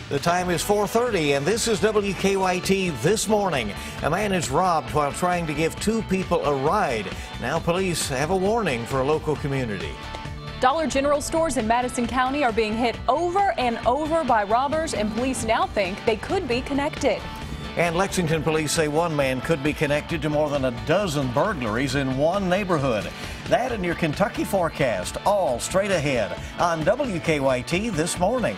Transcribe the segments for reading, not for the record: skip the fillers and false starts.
The time is 4:30 and this is WKYT This Morning. A man is robbed while trying to give two people a ride. Now police have a warning for a local community. Dollar General stores in Madison County are being hit over and over by robbers, and police now think they could be connected. And Lexington police say one man could be connected to more than a dozen burglaries in one neighborhood. That and your Kentucky forecast, all straight ahead on WKYT This Morning.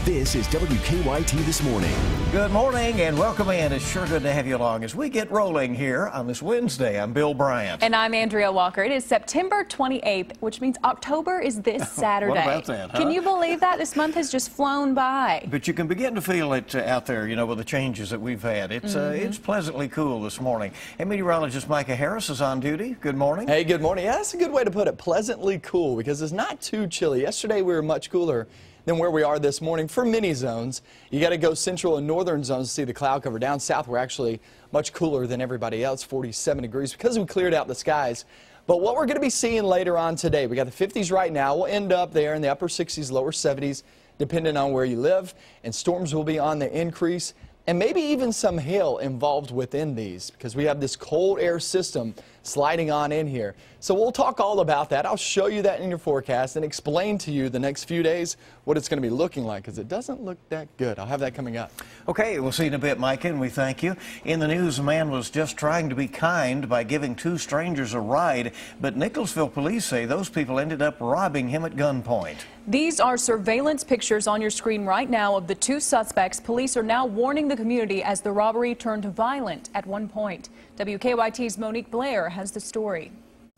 This is WKYT This Morning. Good morning and welcome in. It's sure good to have you along as we get rolling here on this Wednesday. I'm Bill Bryant. And I'm Andrea Walker. It is September 28th, which means October is this Saturday. What about that, huh? Can you believe that? This month has just flown by. But you can begin to feel it out there, you know, with the changes that we've had. It's pleasantly cool this morning. And meteorologist Micah Harris is on duty. Good morning. Hey, good morning. Yeah, that's a good way to put it. Pleasantly cool, because it's not too chilly. Yesterday we were much cooler than where we are this morning for many zones. You got to go central and northern zones to see the cloud cover. Down south, we're actually much cooler than everybody else, 47 degrees, because we cleared out the skies. But what we're going to be seeing later on today, we got the 50s right now. We'll end up there in the upper 60s, lower 70s, depending on where you live. And storms will be on the increase, and maybe even some hail involved within these, because we have this cold air system sliding on in here. So we'll talk all about that. I'll show you that in your forecast and explain to you the next few days what it's going to be looking like, because it doesn't look that good. I'll have that coming up. Okay, we'll see you in a bit, Micah, and we thank you. In the news, a man was just trying to be kind by giving two strangers a ride, but Nicholasville police say those people ended up robbing him at gunpoint. These are surveillance pictures on your screen right now of the two suspects. Police are now warning the community as the robbery turned violent at one point. WKYT's Monique Blair has the story.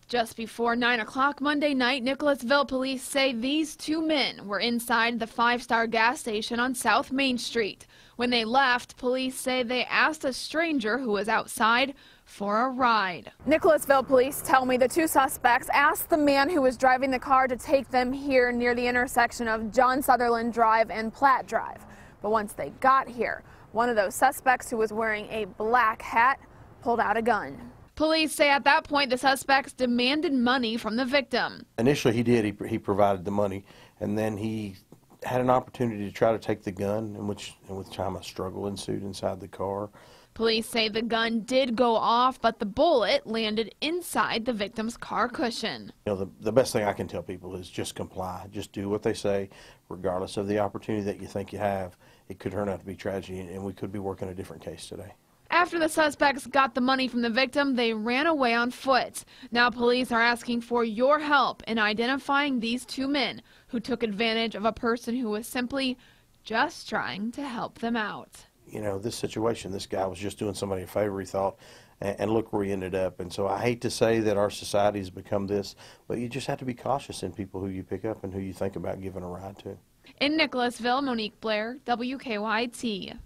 Just before 9 o'clock Monday night, Nicholasville police say these two men were inside the five-star gas station on South Main Street. When they left, police say they asked a stranger who was outside for a ride. Nicholasville police tell me the two suspects asked the man who was driving the car to take them here near the intersection of John Sutherland Drive and Platt Drive. But once they got here, one of those suspects, who was wearing a black hat, pulled out a gun. Police say at that point the suspects demanded money from the victim. Initially he did. He provided the money, and then he had an opportunity to try to take the gun, in which time a struggle ensued inside the car. Police say the gun did go off, but the bullet landed inside the victim's car cushion. You know, the best thing I can tell people is just comply. Just do what they say, regardless of the opportunity that you think you have. It could turn out to be tragedy, and we could be working a different case today. After the suspects got the money from the victim, they ran away on foot. Now police are asking for your help in identifying these two men who took advantage of a person who was simply just trying to help them out. You know, this situation, this guy was just doing somebody a favor, he thought, and look where he ended up. And so I hate to say that our society has become this, but you just have to be cautious in people who you pick up and who you think about giving a ride to. In Nicholasville, Monique Blair, WKYT.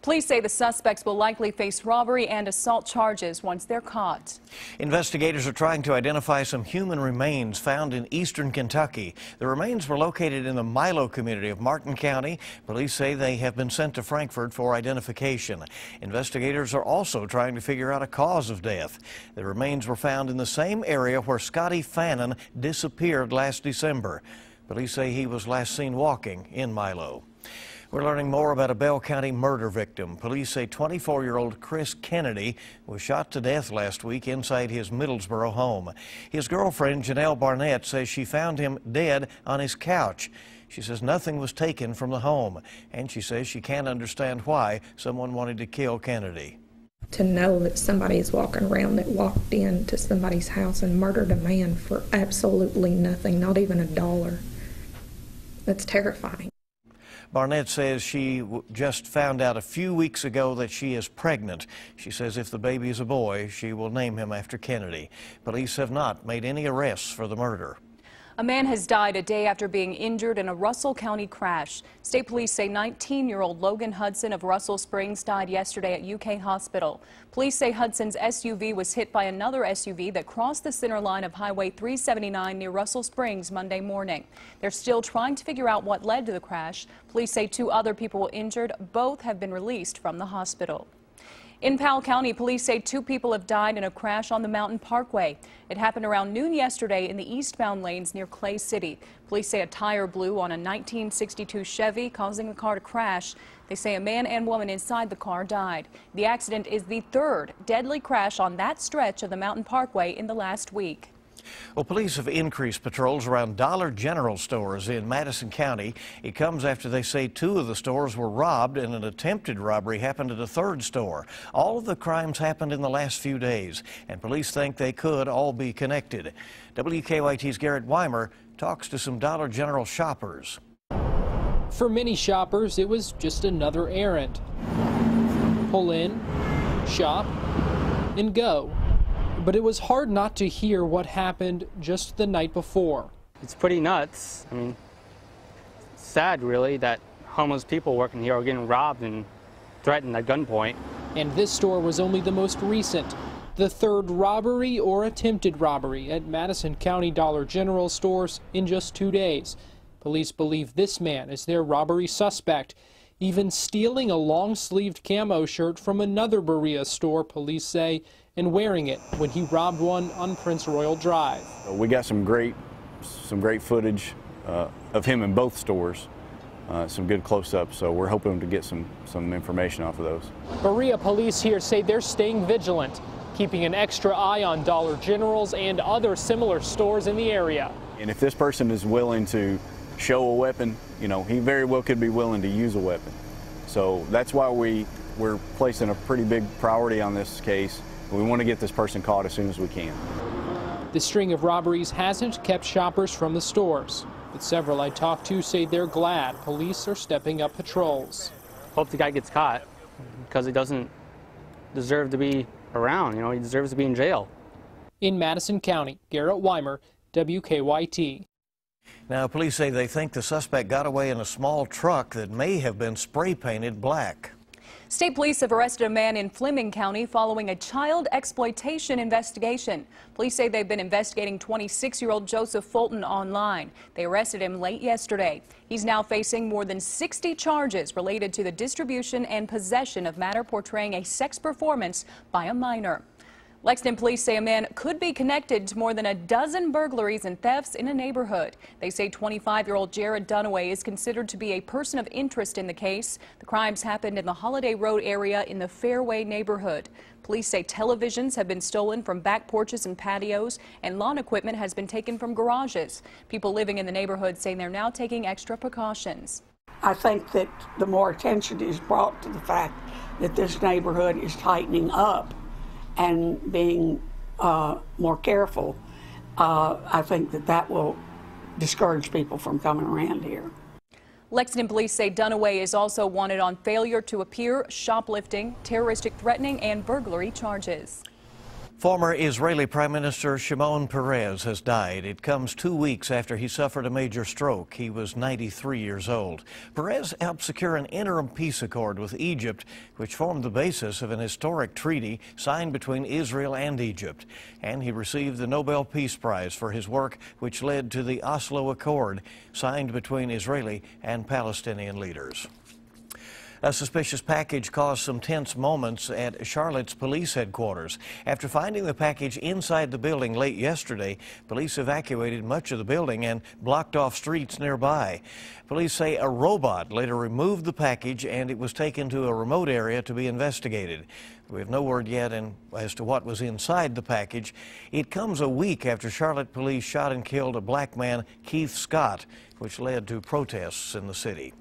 Police say the suspects will likely face robbery and assault charges once they're caught. Investigators are trying to identify some human remains found in eastern Kentucky. The remains were located in the Milo community of Martin County. Police say they have been sent to Frankfort for identification. Investigators are also trying to figure out a cause of death. The remains were found in the same area where Scotty Fannin disappeared last December. Police say he was last seen walking in Milo. We're learning more about a Bell County murder victim. Police say 24-year-old Chris Kennedy was shot to death last week inside his Middlesboro home. His girlfriend, Janelle Barnett, says she found him dead on his couch. She says nothing was taken from the home, and she says she can't understand why someone wanted to kill Kennedy. To know that somebody is walking around that walked into somebody's house and murdered a man for absolutely nothing, not even $1, that's terrifying. Barnett says she just found out a few weeks ago that she is pregnant. She says if the baby is a boy, she will name him after Kennedy. Police have not made any arrests for the murder. A man has died a day after being injured in a Russell County crash. State police say 19-year-old Logan Hudson of Russell Springs died yesterday at UK Hospital. Police say Hudson's SUV was hit by another SUV that crossed the center line of Highway 379 near Russell Springs Monday morning. They're still trying to figure out what led to the crash. Police say 2 other people were injured. Both have been released from the hospital. In Powell County, police say 2 people have died in a crash on the Mountain Parkway. It happened around noon yesterday in the eastbound lanes near Clay City. Police say a tire blew on a 1962 Chevy, causing the car to crash. They say a man and woman inside the car died. The accident is the 3rd deadly crash on that stretch of the Mountain Parkway in the last week. Well, police have increased patrols around Dollar General stores in Madison County. It comes after they say 2 of the stores were robbed and an attempted robbery happened at a 3rd store. All of the crimes happened in the last few days, and police think they could all be connected. WKYT's Garrett Weimer talks to some Dollar General shoppers. For many shoppers, it was just another errand. Pull in, shop, and go. But it was hard not to hear what happened just the night before. It's pretty nuts. I mean, it's sad really that homeless people working here are getting robbed and threatened at gunpoint. And this store was only the most recent, the 3rd robbery or attempted robbery at Madison County Dollar General stores in just 2 days. Police believe this man is their robbery suspect, even stealing a long-sleeved camo shirt from another Berea store, police say, and wearing it when he robbed one on Prince Royal Drive. We got some great footage of him in both stores, some good close-ups, so we're hoping to get some information off of those. Berea police here say they're staying vigilant, keeping an extra eye on Dollar Generals and other similar stores in the area. And if this person is willing to show a weapon, you know, he very well could be willing to use a weapon. So that's why we're placing a pretty big priority on this case. We want to get this person caught as soon as we can. The string of robberies hasn't kept shoppers from the stores, but several I talked to say they're glad police are stepping up patrols. Hope the guy gets caught because he doesn't deserve to be around. You know, he deserves to be in jail. In Madison County, Garrett Weimer, WKYT. Now, police say they think the suspect got away in a small truck that may have been spray painted black. State police have arrested a man in Fleming County following a child exploitation investigation. Police say they've been investigating 26-year-old Joseph Fulton online. They arrested him late yesterday. He's now facing more than 60 charges related to the distribution and possession of matter portraying a sex performance by a minor. Lexington police say a man could be connected to more than a dozen burglaries and thefts in a neighborhood. They say 25-year-old Jared Dunaway is considered to be a person of interest in the case. The crimes happened in the Holiday Road area in the Fairway neighborhood. Police say televisions have been stolen from back porches and patios, and lawn equipment has been taken from garages. People living in the neighborhood say they're now taking extra precautions. I think that the more attention is brought to the fact that this neighborhood is tightening up and being more careful, I think that will discourage people from coming around here. Lexington police say Dunaway is also wanted on failure to appear, shoplifting, terroristic threatening, and burglary charges. Former Israeli Prime Minister Shimon Peres has died. It comes 2 weeks after he suffered a major stroke. He was 93 years old. Peres helped secure an interim peace accord with Egypt, which formed the basis of an historic treaty signed between Israel and Egypt. And he received the Nobel Peace Prize for his work, which led to the Oslo Accord, signed between Israeli and Palestinian leaders. A suspicious package caused some tense moments at Charlotte's police headquarters. After finding the package inside the building late yesterday, police evacuated much of the building and blocked off streets nearby. Police say a robot later removed the package and it was taken to a remote area to be investigated. We have no word yet as to what was inside the package. It comes a week after Charlotte police shot and killed a black man, Keith Scott, which led to protests in the city.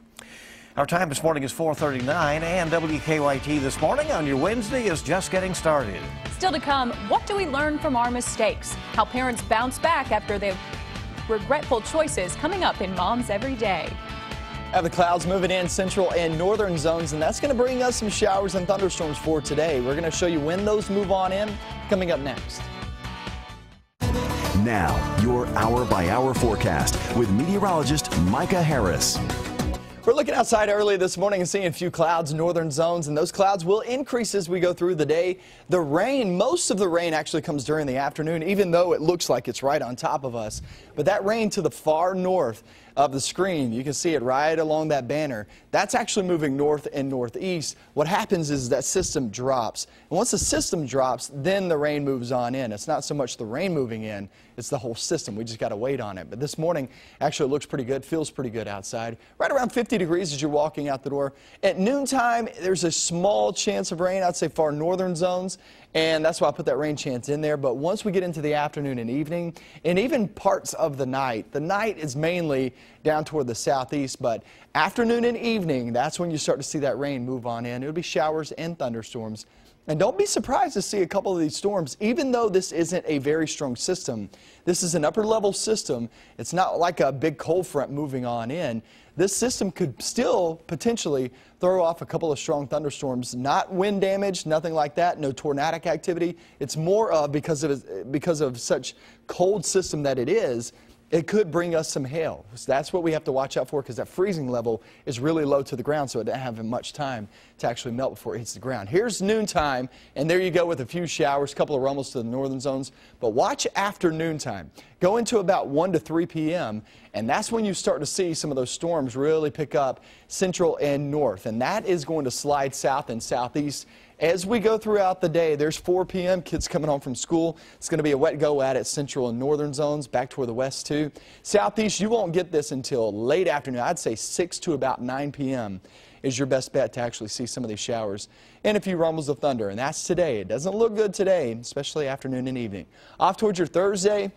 Our time this morning is 4:39, and WKYT This Morning on your Wednesday is just getting started. Still to come, what do we learn from our mistakes? How parents bounce back after their regretful choices, coming up in Moms Every Day. Have the clouds moving in central and northern zones, and that's going to bring us some showers and thunderstorms for today. We're going to show you when those move on in, coming up next. Now, your hour-by-hour forecast with meteorologist Micah Harris. We're looking outside early this morning and seeing a few clouds in northern zones, and those clouds will increase as we go through the day. The rain, most of the rain actually comes during the afternoon, even though it looks like it's right on top of us. But that rain to the far north of the screen, you can see it right along that banner. That's actually moving north and northeast. What happens is that system drops. And once the system drops, then the rain moves on in. It's not so much the rain moving in, it's the whole system. We just got to wait on it. But this morning, actually, it looks pretty good, feels pretty good outside. Right around 50 degrees as you're walking out the door. At noontime, there's a small chance of rain, I'd say far northern zones. And that's why I put that rain chance in there. But once we get into the afternoon and evening, and even parts of the night is mainly down toward the southeast, but afternoon and evening, that's when you start to see that rain move on in. It'll be showers and thunderstorms. And don't be surprised to see a couple of these storms, even though this isn't a very strong system. This is an upper level system. It's not like a big cold front moving on in. This system could still potentially throw off a couple of strong thunderstorms. Not wind damage, nothing like that, no tornadic activity. It's more of because of such cold system that it is, it could bring us some hail. So that's what we have to watch out for, because that freezing level is really low to the ground, so it doesn't have much time to actually melt before it hits the ground. Here's noontime, and there you go with a few showers, a couple of rumbles to the northern zones. But watch after noontime. Go into about 1 to 3 p.m., and that's when you start to see some of those storms really pick up central and north. And that is going to slide south and southeast. As we go throughout the day, there's 4 p.m., kids coming home from school. It's going to be a wet go at it, central and northern zones, back toward the west too. Southeast, you won't get this until late afternoon. I'd say 6 to about 9 p.m. is your best bet to actually see some of these showers and a few rumbles of thunder. And that's today. It doesn't look good today, especially afternoon and evening. Off towards your Thursday,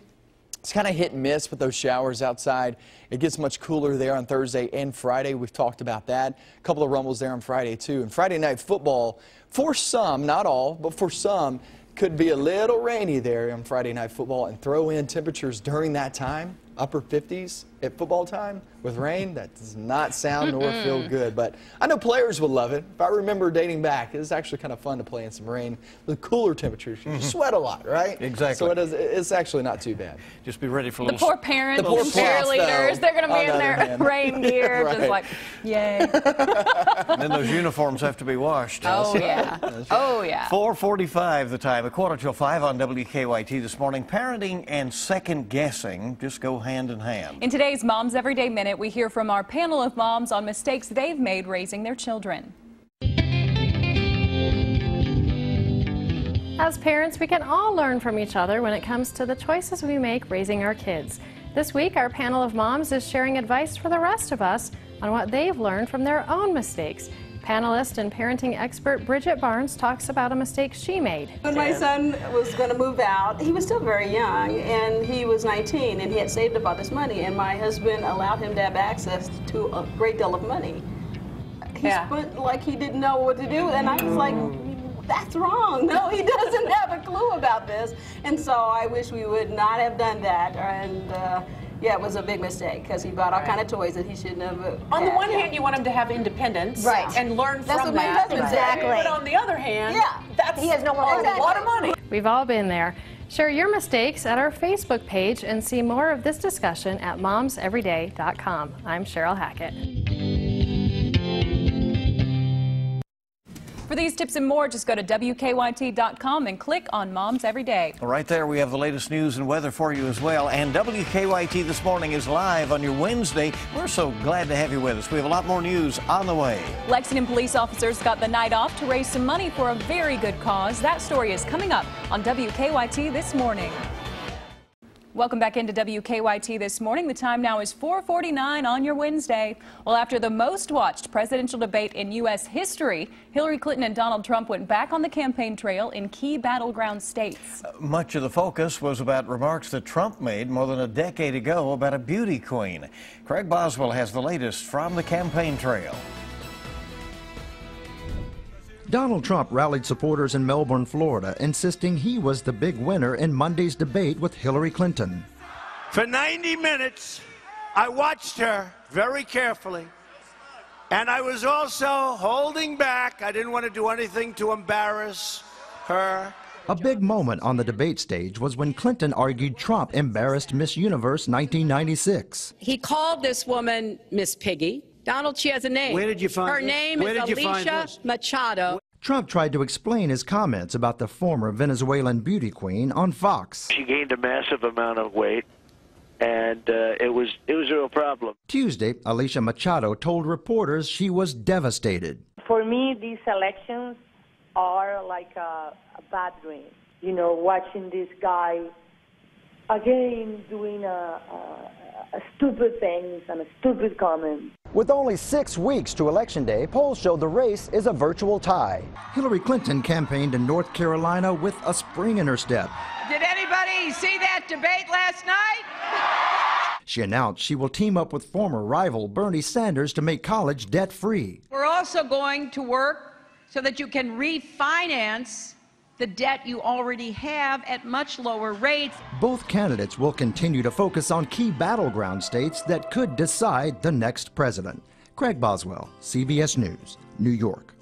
it's kind of hit and miss with those showers outside. It gets much cooler there on Thursday and Friday. We've talked about that. A couple of rumbles there on Friday too. And Friday night football, for some, not all, but for some, could be a little rainy there on Friday night football, and throw in temperatures during that time, upper 50s at football time with rain. That does not sound nor feel good, but I know players will love it. If I remember dating back, it's actually kind of fun to play in some rain with cooler temperatures. You sweat a lot, right? Exactly. So it's actually not too bad. Just be ready for a The little... poor parents, The poor cheerleaders, they're going to be in their rain gear, Right. just like, yay. And then those uniforms have to be washed. Oh, yeah. Oh, yeah. 4:45 the time, 4:45 on WKYT this morning. Parenting and second guessing just go hand in hand. In today's Moms Everyday Minute, we hear from our panel of moms on mistakes they've made raising their children. As parents, we can all learn from each other when it comes to the choices we make raising our kids. This week, our panel of moms is sharing advice for the rest of us on what they've learned from their own mistakes. Panelist and parenting expert Bridget Barnes talks about a mistake she made. When my son was going to move out, he was still very young, and he was 19, and he had saved up all this money, and my husband allowed him to have access to a great deal of money. He spent like he didn't know what to do, and I was like, that's wrong. No, he doesn't have a clue about this. And so I wish we would not have done that. And yeah, it was a big mistake because he bought all kind of toys that he shouldn't have. On the one hand, you want him to have independence, and learn That's from what my that. husband said. But on the other hand, he has no more money. A lot of money. We've all been there. Share your mistakes at our Facebook page and see more of this discussion at momseveryday.com. I'm Cheryl Hackett. For these tips and more, just go to WKYT.com and click on Moms Every Day. Right there, we have the latest news and weather for you as well. And WKYT This Morning is live on your Wednesday. We're so glad to have you with us. We have a lot more news on the way. Lexington police officers got the night off to raise some money for a very good cause. That story is coming up on WKYT This Morning. Welcome back into WKYT This Morning. The time now is 4:49 on your Wednesday. Well, after the most watched presidential debate in U.S. history, Hillary Clinton and Donald Trump went back on the campaign trail in key battleground states. Much of the focus was about remarks that Trump made more than a decade ago about a beauty queen. Craig Boswell has the latest from the campaign trail. Donald Trump rallied supporters in Melbourne, Florida, insisting he was the big winner in Monday's debate with Hillary Clinton. For 90 minutes, I watched her very carefully, and I was also holding back. I didn't want to do anything to embarrass her. A big moment on the debate stage was when Clinton argued Trump embarrassed Miss Universe 1996. He called this woman Miss Piggy. Donald, she has a name. Where did you find her this? name Where is did you find Alicia this? Machado. Trump tried to explain his comments about the former Venezuelan beauty queen on Fox. She gained a massive amount of weight, and it was a real problem. Tuesday, Alicia Machado told reporters she was devastated. For me, these elections are like a bad dream. You know, watching this guy again doing a stupid things and a stupid comment. With only 6 weeks to Election Day, polls show the race is a virtual tie. Hillary Clinton campaigned in North Carolina with a spring in her step. Did anybody see that debate last night? She announced she will team up with former rival Bernie Sanders to make college debt-free. We're also going to work so that you can refinance the debt you already have at much lower rates. Both candidates will continue to focus on key battleground states that could decide the next president. Craig Boswell, CBS News, New York.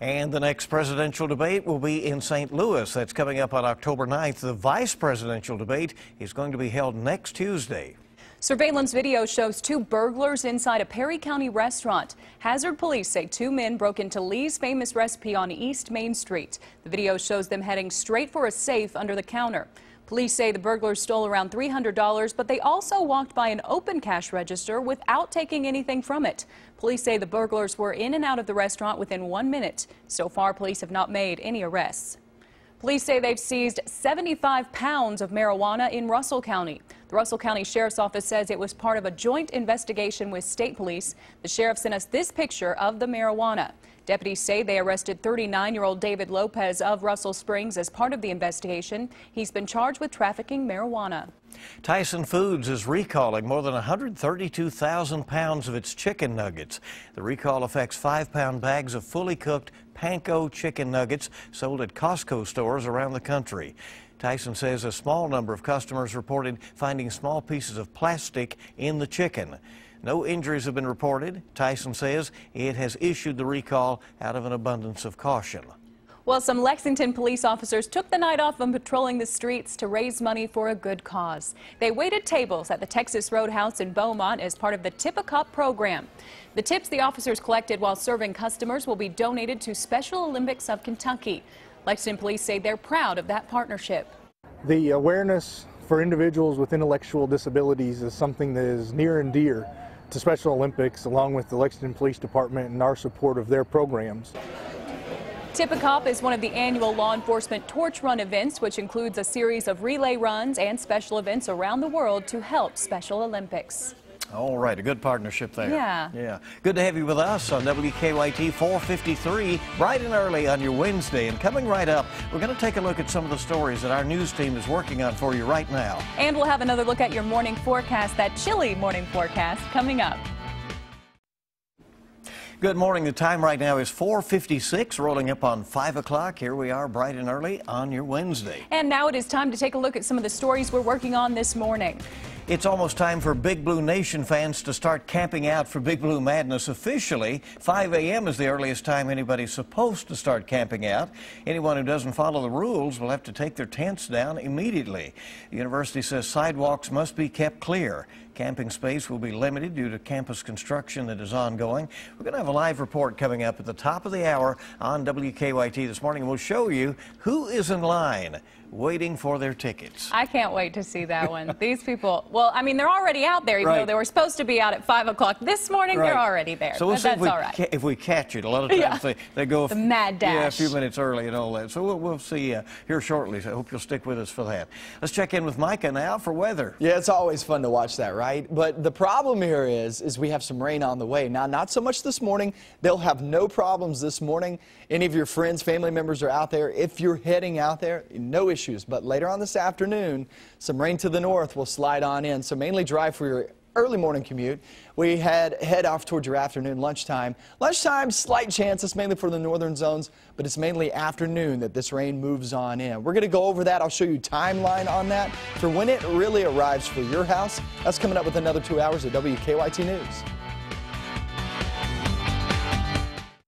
And the next presidential debate will be in St. Louis. That's coming up on October 9th. The vice presidential debate is going to be held next Tuesday. Surveillance video shows 2 burglars inside a Perry County restaurant. Hazard police say 2 men broke into Lee's Famous Recipe on East Main Street. The video shows them heading straight for a safe under the counter. Police say the burglars stole around $300, but they also walked by an open cash register without taking anything from it. Police say the burglars were in and out of the restaurant within 1 minute. So far, police have not made any arrests. Police say they've seized 75 pounds of marijuana in Russell County. The Russell County Sheriff's Office says it was part of a joint investigation with state police. The sheriff sent us this picture of the marijuana. Deputies say they arrested 39-year-old David Lopez of Russell Springs as part of the investigation. He's been charged with trafficking marijuana. Tyson Foods is recalling more than 132,000 pounds of its chicken nuggets. The recall affects 5-pound bags of fully cooked panko chicken nuggets sold at Costco stores around the country. Tyson says a small number of customers reported finding small pieces of plastic in the chicken. No injuries have been reported. Tyson says it has issued the recall out of an abundance of caution. Well, some Lexington police officers took the night off from patrolling the streets to raise money for a good cause. They waited tables at the Texas Roadhouse in Beaumont as part of the Tip a Cop program. The tips the officers collected while serving customers will be donated to Special Olympics of Kentucky. Lexington police say they're proud of that partnership. The awareness for individuals with intellectual disabilities is something that is near and dear to Special Olympics, along with the Lexington Police Department and our support of their programs. Tip a Cop is one of the annual law enforcement torch run events, which includes a series of relay runs and special events around the world to help Special Olympics. All right, a good partnership there. Yeah. Good to have you with us on WKYT 453, bright and early on your Wednesday. And coming right up, we're going to take a look at some of the stories that our news team is working on for you right now. And we'll have another look at your morning forecast, that chilly morning forecast, coming up. Good morning. The time right now is 4:56, rolling up on 5 o'clock. Here we are, bright and early on your Wednesday. And now it is time to take a look at some of the stories we're working on this morning. It's almost time for Big Blue Nation fans to start camping out for Big Blue Madness officially. 5 a.m. is the earliest time anybody's supposed to start camping out. Anyone who doesn't follow the rules will have to take their tents down immediately. The university says sidewalks must be kept clear. Camping space will be limited due to campus construction that is ongoing. We're going to have a live report coming up at the top of the hour on WKYT this morning. We'll show you who is in line waiting for their tickets. I can't wait to see that one. These people, well, I mean, they're already out there, even though they were supposed to be out at 5 o'clock this morning. They're already there. So we'll see that's all right. if we catch it. A lot of times they go the mad dash. A few minutes early and all that. So we'll see here shortly. So I hope you'll stick with us for that. Let's check in with Micah now for weather. Yeah, it's always fun to watch that, right? But the problem here is we have some rain on the way. Now, not so much this morning. They'll have no problems this morning. Any of your friends, family members are out there. If you're heading out there, no issues. But later on this afternoon, some rain to the north will slide on in. So mainly dry for your early morning commute. We head off towards your afternoon lunchtime. Lunchtime, slight chances, mainly for the northern zones, but it's mainly afternoon that this rain moves on in. We're going to go over that. I'll show you timeline on that for when it really arrives for your house. That's coming up with another 2 hours of WKYT News.